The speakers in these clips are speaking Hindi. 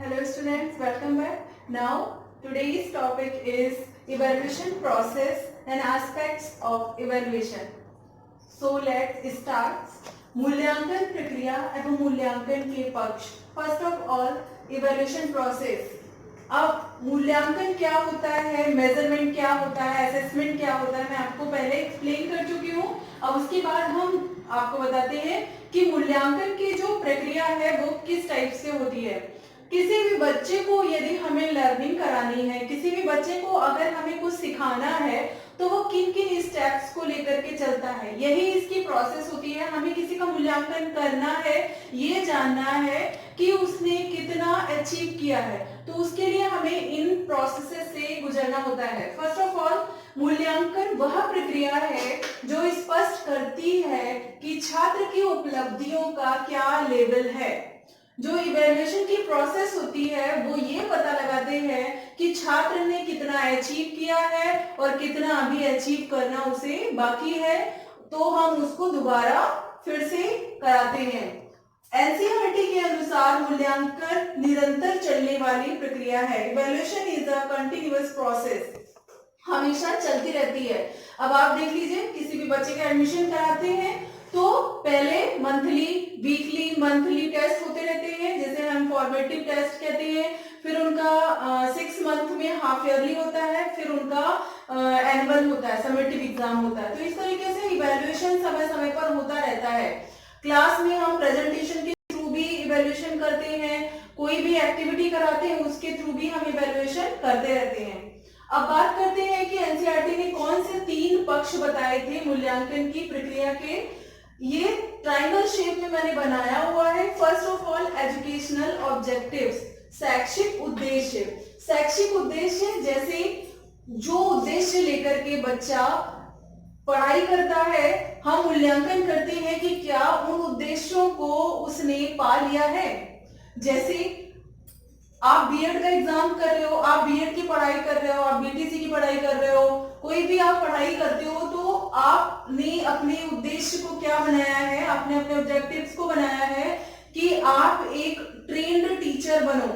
Hello students, welcome back. Now today's topic is evaluation process and aspects of evaluation. So let's start. मूल्यांकन प्रक्रिया एवं मूल्यांकन के पक्ष. First of all evaluation process. अब मूल्यांकन क्या होता है, मेजरमेंट क्या होता है, असेसमेंट क्या होता है, मैं आपको पहले एक्सप्लेन कर चुकी हूँ. अब उसके बाद हम आपको बताते हैं कि मूल्यांकन की जो प्रक्रिया है वो किस टाइप से होती है. किसी भी बच्चे को यदि हमें लर्निंग करानी है, किसी भी बच्चे को अगर हमें कुछ सिखाना है तो वो किन किन स्टेप्स को लेकर के चलता है, यही इसकी प्रोसेस होती है. हमें किसी का मूल्यांकन करना है, ये जानना है कि उसने कितना अचीव किया है, तो उसके लिए हमें इन प्रोसेस से गुजरना होता है. फर्स्ट ऑफ ऑल मूल्यांकन वह प्रक्रिया है जो स्पष्ट करती है कि छात्र की उपलब्धियों का क्या लेवल है. जो इवैल्यूएशन की प्रोसेस होती है वो ये पता लगाते हैं कि छात्र ने कितना अचीव किया है और कितना अभी अचीव करना उसे बाकी है, तो हम उसको दोबारा फिर से कराते हैं. एनसीईआरटी के अनुसार मूल्यांकन निरंतर चलने वाली प्रक्रिया है. Evaluation is a continuous process, हमेशा चलती रहती है. अब आप देख लीजिए, किसी भी बच्चे का एडमिशन कराते हैं तो पहले मंथली, वीकली, मंथली टेस्ट होते रहते हैं, जैसे हम फॉर्मेटिव टेस्ट कहते हैं. फिर उनका 6 मंथ में हाफ ईयरली होता है, फिर उनका एनुअल होता है, समेटिव एग्जाम होता है. तो इस तरीके से इवैल्यूएशन समय समय पर होता रहता है. क्लास में हम प्रेजेंटेशन के थ्रू भी इवैल्यूएशन करते हैं, कोई भी एक्टिविटी कराते हैं उसके थ्रू भी हम इवैल्यूएशन करते रहते हैं. अब बात करते हैं कि एनसीईआरटी ने कौन से 3 पक्ष बताए थे मूल्यांकन की प्रक्रिया के. ये ट्रायंगल शेप में मैंने बनाया हुआ है. First of all educational objectives, शैक्षिक उद्देश्य. शैक्षिक उद्देश्य जैसे जो उद्देश्य लेकर के बच्चा पढ़ाई करता है, हम मूल्यांकन करते हैं कि क्या उन उद्देश्यों को उसने पा लिया है. जैसे आप बीएड का एग्जाम कर रहे हो, आप बीएड की पढ़ाई कर रहे हो, आप बीटीसी की पढ़ाई कर रहे हो, कोई भी आप पढ़ाई करते हो, तो आपने अपने उद्देश्य को क्या बनाया है, आपने अपने ऑब्जेक्टिव्स को बनाया है कि आप एक ट्रेन्ड टीचर बनो.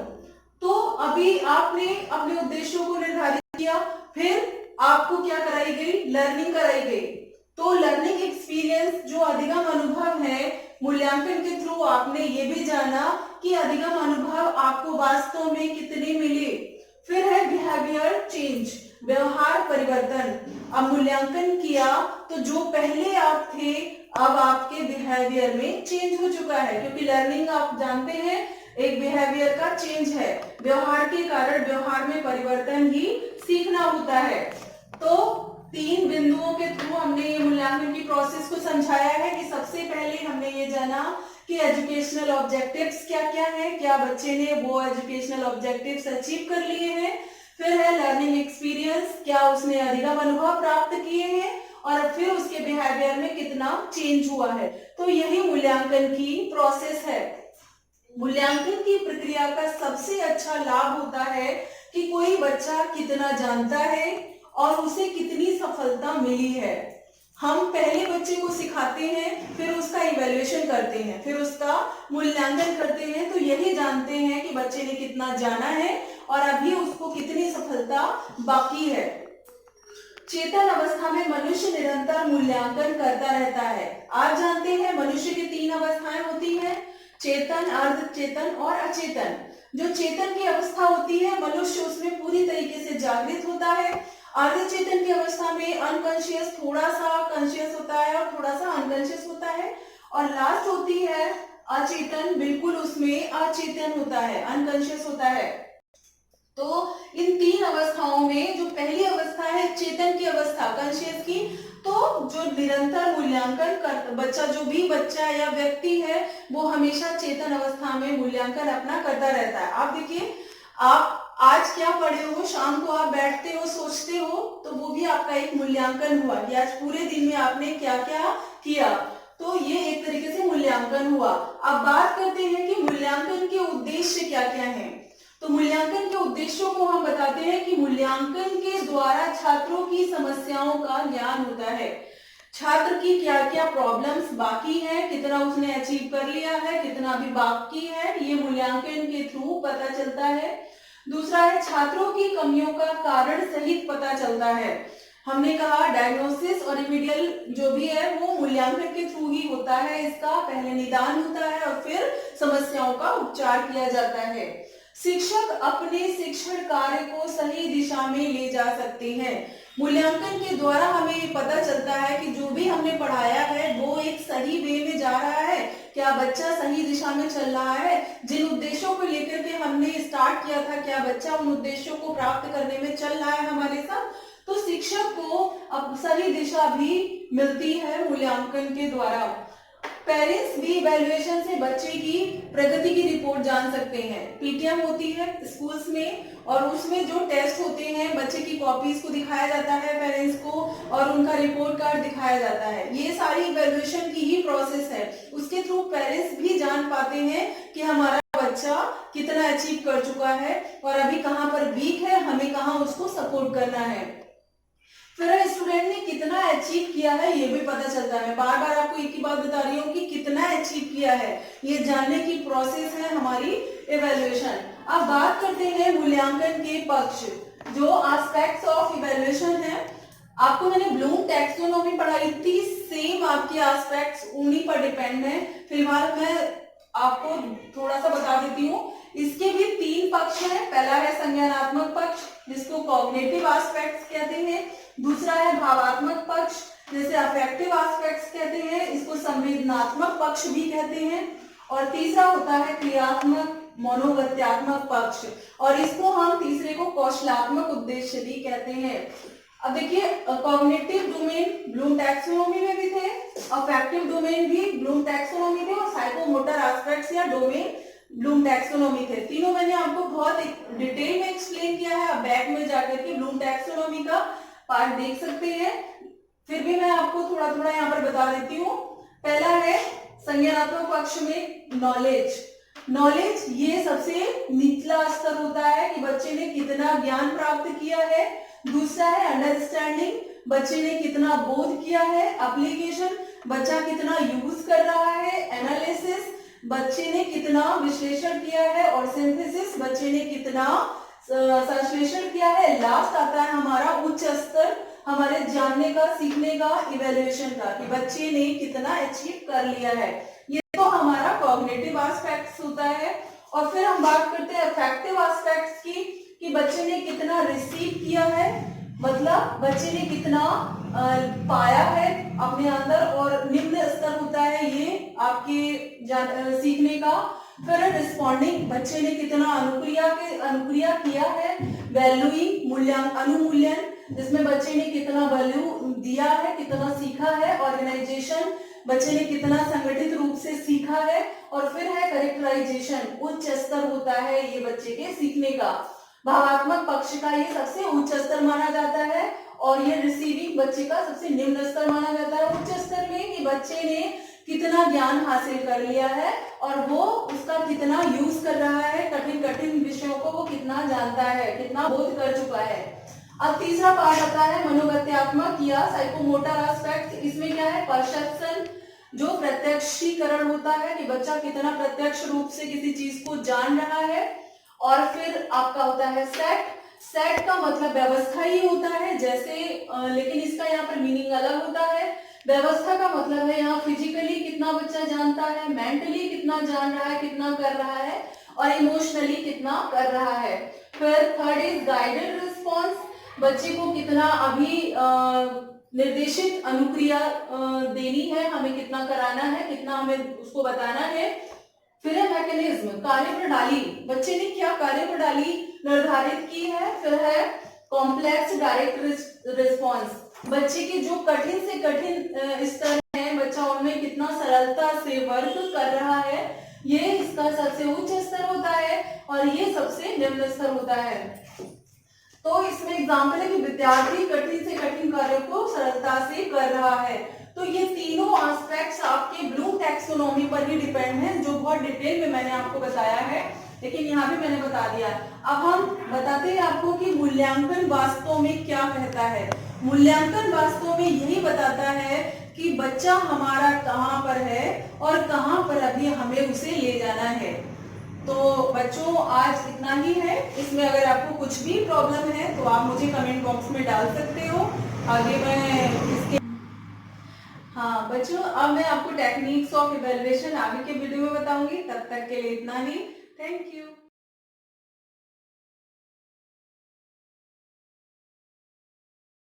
तो अभी आपने अपने उद्देश्यों को निर्धारित किया, फिर आपको क्या कराई गई, लर्निंग कराई गई. तो लर्निंग एक्सपीरियंस जो अधिगम अनुभव है, मूल्यांकन के थ्रू आपने ये भी जाना कि अधिगम अनुभव आपको वास्तव में कितने मिले. फिर है बिहेवियर चेंज, व्यवहार परिवर्तन. अब मूल्यांकन किया तो जो पहले आप थे अब आपके बिहेवियर में चेंज हो चुका है, क्योंकि लर्निंग आप जानते हैं एक बिहेवियर का चेंज है. व्यवहार के कारण व्यवहार में परिवर्तन ही सीखना होता है. तो 3 बिंदुओं के थ्रू हमने ये मूल्यांकन की प्रोसेस को समझाया है कि सबसे पहले हमने ये जाना कि एजुकेशनल ऑब्जेक्टिव्स क्या क्या है, क्या बच्चे ने वो एजुकेशनल ऑब्जेक्टिव्स अचीव कर लिए हैं. फिर है लर्निंग एक्सपीरियंस, क्या उसने अधिगम अनुभव प्राप्त किए हैं, और फिर उसके बिहेवियर में कितना चेंज हुआ है. तो यही मूल्यांकन की प्रोसेस है. मूल्यांकन की प्रक्रिया का सबसे अच्छा लाभ होता है कि कोई बच्चा कितना जानता है और उसे कितनी सफलता मिली है. हम पहले बच्चे को सिखाते हैं, फिर उसका इवैल्यूएशन करते हैं, फिर उसका मूल्यांकन करते हैं, तो यही जानते हैं कि बच्चे ने कितना जाना है और अभी उसको कितनी सफलता बाकी है. चेतन अवस्था में मनुष्य निरंतर मूल्यांकन करता रहता है. आप जानते हैं मनुष्य की 3 अवस्थाएं होती हैं, चेतन, अर्धचेतन और अचेतन. जो चेतन की अवस्था होती है, मनुष्य उसमें पूरी तरीके से जागृत होता है. अर्धचेतन की अवस्था में अनकॉन्शियस, थोड़ा सा कॉन्शियस होता है और थोड़ा सा अनकॉन्शियस होता है. और लास्ट होती है अचेतन, बिल्कुल उसमें अचेतन होता है, अनकॉन्शियस होता है. तो इन 3 अवस्थाओं में जो पहली अवस्था है चेतन की अवस्था, कॉन्शियस की, तो जो निरंतर मूल्यांकन कर बच्चा, जो भी बच्चा या व्यक्ति है वो हमेशा चेतन अवस्था में मूल्यांकन अपना करता रहता है. आप देखिए, आप आज क्या पढ़े हो, शाम को आप बैठते हो सोचते हो, तो वो भी आपका एक मूल्यांकन हुआ कि आज पूरे दिन में आपने क्या क्या किया. तो ये एक तरीके से मूल्यांकन हुआ. अब बात करते हैं कि मूल्यांकन के उद्देश्य क्या क्या हैं. तो मूल्यांकन के उद्देश्यों को हम बताते हैं कि मूल्यांकन के द्वारा छात्रों की समस्याओं का ज्ञान होता है. छात्र की क्या क्या प्रॉब्लम्स बाकी है, कितना उसने अचीव कर लिया है, कितना अभी बाकी है, ये मूल्यांकन के थ्रू पता चलता चलता है। दूसरा है छात्रों की कमियों का कारण सहित पता चलता है। हमने कहा डायग्नोसिस और रिमीडियल जो भी है वो मूल्यांकन के थ्रू ही होता है। इसका पहले निदान होता है और फिर समस्याओं का उपचार किया जाता है। शिक्षक अपने शिक्षण कार्य को सही दिशा में ले जा सकते हैं। मूल्यांकन के द्वारा हमें ये पता चलता है कि जो भी हमने पढ़ाया है वो एक सही वे में जा रहा है, क्या बच्चा सही दिशा में चल रहा है, जिन उद्देश्यों को लेकर के हमने स्टार्ट किया था क्या बच्चा उन उद्देश्यों को प्राप्त करने में चल रहा है हमारे साथ। तो शिक्षक को अब सही दिशा भी मिलती है मूल्यांकन के द्वारा। पेरेंट्स भी इवैल्यूएशन से बच्चे की प्रगति की रिपोर्ट जान सकते हैं। पीटीएम होती है स्कूल्स में और उसमें जो टेस्ट होते हैं बच्चे की कॉपीज को दिखाया जाता है पेरेंट्स को और उनका रिपोर्ट कार्ड दिखाया जाता है। ये सारी इवैल्यूएशन की ही प्रोसेस है। उसके थ्रू पेरेंट्स भी जान पाते हैं कि हमारा बच्चा कितना अचीव कर चुका है और अभी कहाँ पर वीक है, हमें कहाँ उसको सपोर्ट करना है। फिर स्टूडेंट ने कितना अचीव किया है ये भी पता चलता है। मैं बार बार आपको एक ही बात बता रही हूँ कि कितना अचीव किया है, ये जानने की प्रोसेस है हमारी इवैल्यूएशन। अब बात करते हैं मूल्यांकन के पक्ष, जो एस्पेक्ट्स ऑफ इवैल्यूएशन है। आपको मैंने ब्लूम टैक्सोनॉमी पढ़ाई थी, सेम आपके एस्पेक्ट्स उन्हीं पर डिपेंड है। फिलहाल मैं आपको थोड़ा सा बता देती हूँ। इसके भी 3 पक्ष हैं। पहला है संज्ञानात्मक पक्ष जिसको कॉग्निटिव एस्पेक्ट्स कहते हैं। दूसरा है भावात्मक पक्ष जिसे अफेक्टिव एस्पेक्ट्स कहते हैं, इसको संवेदनात्मक पक्ष भी कहते हैं। और तीसरा होता है क्रियात्मक मनोगत्यात्मक पक्ष और इसको हम तीसरे को कौशलात्मक उद्देश्य भी कहते हैं। अब देखिए कॉग्निटिव डोमेन ब्लूम टैक्सोनॉमी में भी थे, अफेक्टिव डोमेन भी ब्लूम टैक्सोनॉमी थे और साइकोमोटर एस्पेक्ट्स या डोमेन ब्लूम टैक्सोनॉमी थे। तीनों मैंने आपको बहुत डिटेल में एक्सप्लेन किया है। आप बैक में जाकर के ब्लूम टैक्सोनॉमी का पार्ट देख सकते हैं। फिर भी मैं आपको थोड़ा थोड़ा यहाँ पर बता देती हूँ। पहला है संज्ञानात्मक पक्ष में नॉलेज ये सबसे निचला स्तर होता है कि बच्चे ने कितना ज्ञान प्राप्त किया है। दूसरा है अंडरस्टैंडिंग, बच्चे ने कितना बोध किया है। एप्लीकेशन, बच्चा कितना यूज कर रहा है। एनालिसिस, बच्चे ने कितना विश्लेषण किया है। और सिंथेसिस, बच्चे ने कितना संश्लेषण किया है। लास्ट आता है हमारा उच्च स्तर, हमारे जानने का, सीखने का, इवैल्यूएशन का, कि बच्चे ने कितना अचीव कर लिया है। ये तो हमारा कॉग्निटिव एस्पेक्ट्स होता है। और फिर हम बात करते हैं अफेक्टिव एस्पेक्ट्स की, कि बच्चे ने कितना रिसीव किया है, मतलब बच्चे ने कितना पाया है अपने अंदर। और निम्न स्तर होता है ये आपके सीखने का। फिर रिस्पॉन्डिंग, बच्चे ने कितना अनुक्रिया किया है। वैल्यूइंग, अनुमूल्यन, जिसमें बच्चे ने कितना वैल्यू दिया है, कितना सीखा है। ऑर्गेनाइजेशन, बच्चे ने कितना संगठित रूप से सीखा है। और फिर है कैरेक्टराइजेशन, उच्च स्तर होता है ये बच्चे के सीखने का। भावात्मक पक्ष का ये सबसे उच्च स्तर माना जाता है और ये रिसीविंग बच्चे का सबसे निम्न स्तर माना जाता है। उच्च स्तर में कि बच्चे ने कितना ज्ञान हासिल कर लिया है और वो उसका कितना यूज कर रहा है, कठिन विषयों को वो कितना जानता है, कितना बोध कर चुका है। अब तीसरा पार्ट आता है मनोगत्यात्मक या साइकोमोटर एस्पेक्ट। इसमें क्या है, परसेप्शन, जो प्रत्यक्षीकरण होता है कि बच्चा कितना प्रत्यक्ष रूप से किसी चीज को जान रहा है। और फिर आपका होता है सेट का मतलब व्यवस्था ही होता है जैसे, लेकिन इसका यहाँ पर मीनिंग अलग होता है। व्यवस्था का मतलब है यहाँ फिजिकली कितना बच्चा जानता है, मेंटली कितना जान रहा है, कितना कर रहा है, और इमोशनली कितना कर रहा है। फिर थर्ड इज गाइडेड रिस्पॉन्स, बच्चे को कितना अभी निर्देशित अनुक्रिया देनी है, हमें कितना कराना है, कितना हमें उसको बताना है। फिर है मैकेनिज्म, कार्यप्रणाली, बच्चे ने क्या कार्यप्रणाली निर्धारित की है। फिर है कॉम्प्लेक्स डायरेक्ट रिस्पॉन्स, बच्चे के जो कठिन से कठिन स्तर है, बच्चा उनमें कितना सरलता से वर्क कर रहा है, ये इसका सबसे उच्च स्तर होता है और ये सबसे निम्न स्तर होता है। तो इसमें एग्जाम्पल है कि विद्यार्थी कठिन से कठिन कार्य को सरलता से कर रहा है। तो ये तीनों एस्पेक्ट्स आपके ब्लूम टैक्सोनॉमी पर ही डिपेंड है, जो बहुत डिटेल में मैंने आपको बताया है, लेकिन यहाँ भी मैंने बता दिया। अब हम बताते हैं आपको कि मूल्यांकन वास्तव में क्या कहता है। मूल्यांकन वास्तव में यही बताता है कि बच्चा हमारा कहाँ पर है और कहाँ पर अभी हमें उसे ले जाना है। तो बच्चों आज इतना ही है। इसमें अगर आपको कुछ भी प्रॉब्लम है तो आप मुझे कमेंट बॉक्स में डाल सकते हो। आगे मैं इसके हाँ बच्चों, अब मैं आपको टेक्निक्स ऑफ इवैल्यूएशन आगे के वीडियो में बताऊंगी। तब तक के लिए इतना ही। Thank you.